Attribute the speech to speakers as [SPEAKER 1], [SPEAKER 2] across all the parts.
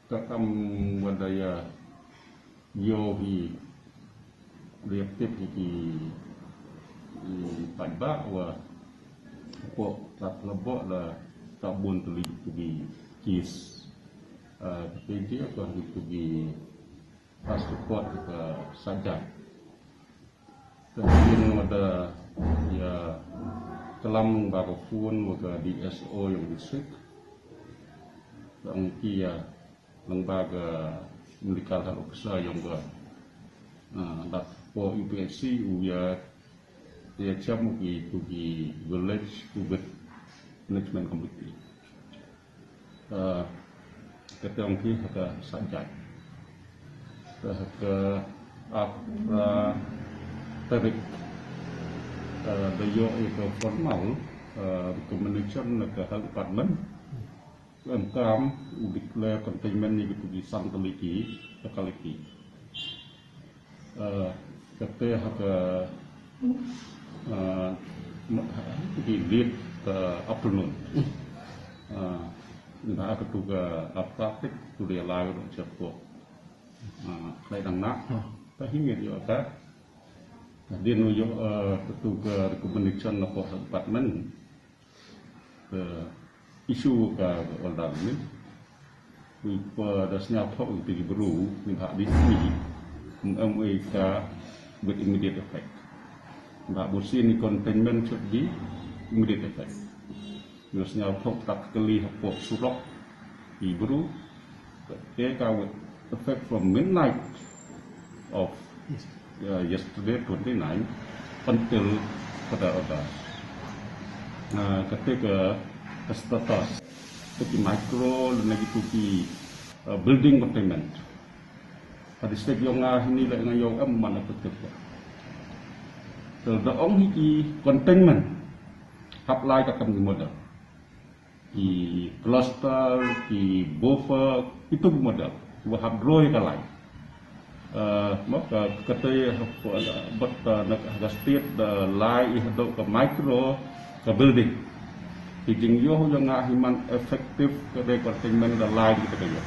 [SPEAKER 1] các vấn đề nhiều thì liệt tiếp thì bản bác và bộ tập là bộ là tạo buồn từ lì kis cái dia có di passport saja. Kemudian ada ya dalam beberapa phone maka DSO yang disik, dan kia lembaga mendikalkan uksa yang ke dat po UPSC uya dia cam itu di village public management committee. Ketong ki haka sajat ke apa tarik dayo itu formal recommendation ke hal department kam declare containment ni gitu di sang teliti tekaliki kete haka di lead afternoon đã có tụi praktik tụi dia lalu untuk cepat, lain nak, tapi ini juga tak. Dia nuju tụi rekomendasi nak department isu ke orang ni, pada senyap itu diberi minta di sini, mereka with immediate effect. Nak bersih ni containment jadi immediate effect. Biasanya tak kali hapok surok diburu, mereka with effect from midnight of yesterday 29 until pada odas. Ketika status di micro dan lagi di building containment. Pada setiap yang ini lagi dengan yang mana betul. Terdaong hiki containment apply ke kami modal. Di cluster, di buffer itu modal. Wahab roy kalai. Maka kata buat nak state lai itu ke micro ke building. Hijing yo yang ngahiman efektif ke containment dan lai kita kaya.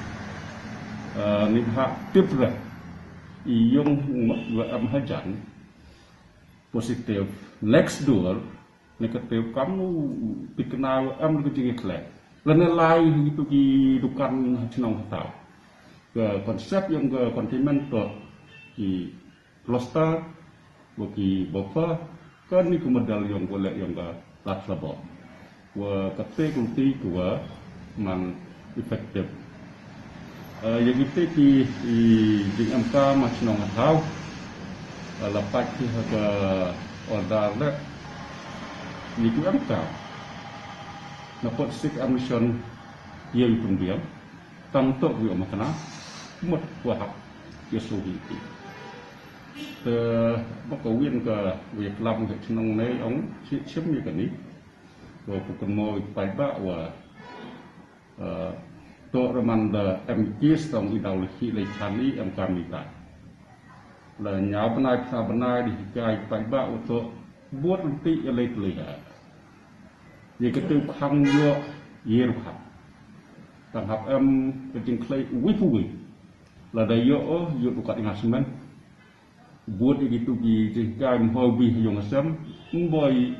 [SPEAKER 1] Ni hak tip lah. Iyong hajan positif next door. Negatif kamu dikenal berkecil kecil. Lain lain itu kehidupan senang tahu. Konsep yang ke containment di cluster, bagi buffer, kan ini modal yang boleh yang ke laksabok. Ketika kunci dua man efektif. Yang itu di MK masih senang tahu. Lepas itu ke order ni tu angka napot stick ammunition yang kemudian tantok juga makna mut wahab yesuhi maka wien ke việc làm việc nông này ông chiếm như cái này rồi bukan mau ipai wa to ramanda MKs tong ideologi lecani MKMita là nháo bên này di kai ipai untuk buat nanti lihat. Jika tu khang yo yeruhat, tanghap kecing klay wifu la dayo yo buka ingasmen. Buat itu di jika hobi yang asam, boy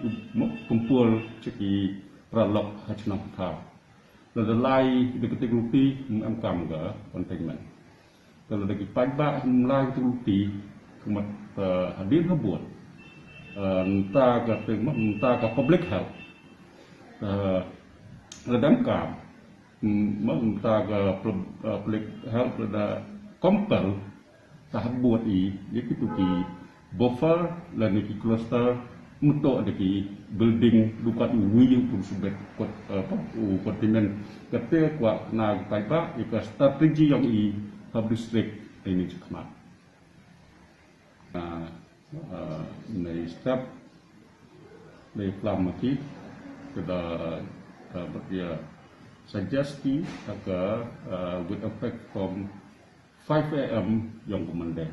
[SPEAKER 1] kumpul ceki ralok hacnam kau. La lai deketik rupi kam ga containment. Kalau lagi pajak mulai rupi kemat hadir buat. Entah ke public health, redamkam, entah ke public health pada compel tahap buat jadi itu di buffer dan di cluster untuk ada di building bukan wiyung pun sudah kontinent ketika kuat nak taipa itu strategi yang public district ini cekmat.ในstep ในพลัมที่kita dia suggesti agar with effect from 5 AM yang kemudian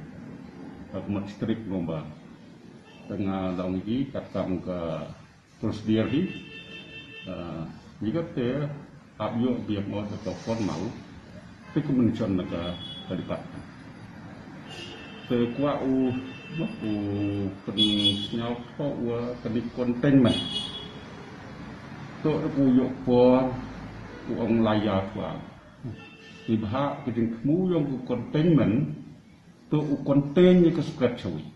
[SPEAKER 1] amat strict nombor tengah dalam ini katam ke prosedur jika te áp dụng việc một cái con máu cái mình chọn là cái terlibat qua u penyau kau kini containment tu aku yuk pun uang layar kuat di bahak kita kemu yang containment tu contain je kesukaan cewek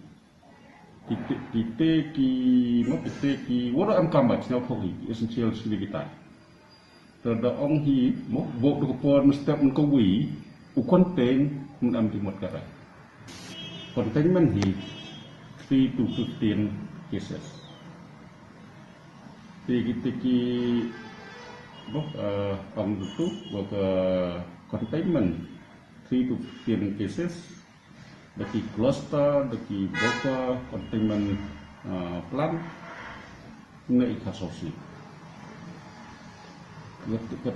[SPEAKER 1] titik wala am kambat sinaw phogi essential sili kita terda ong hi mo bok do pon step ko wi u contain mun am di mot kara containment hi 3 to 15 cases kita ong tu bok containment 3 to 15 cases dari cluster, dari beberapa containment plan, ini kasosi. Ketika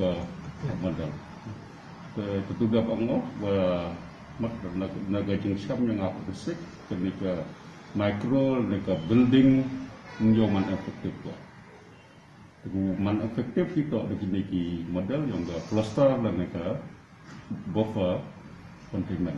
[SPEAKER 1] ke modal, ketugas pengoh, naga jenis kami yang apa besar, ketika micro, ketika building, menjauhman efektif. Man efektif kita dari modal yang ke cluster dan ke buffer containment.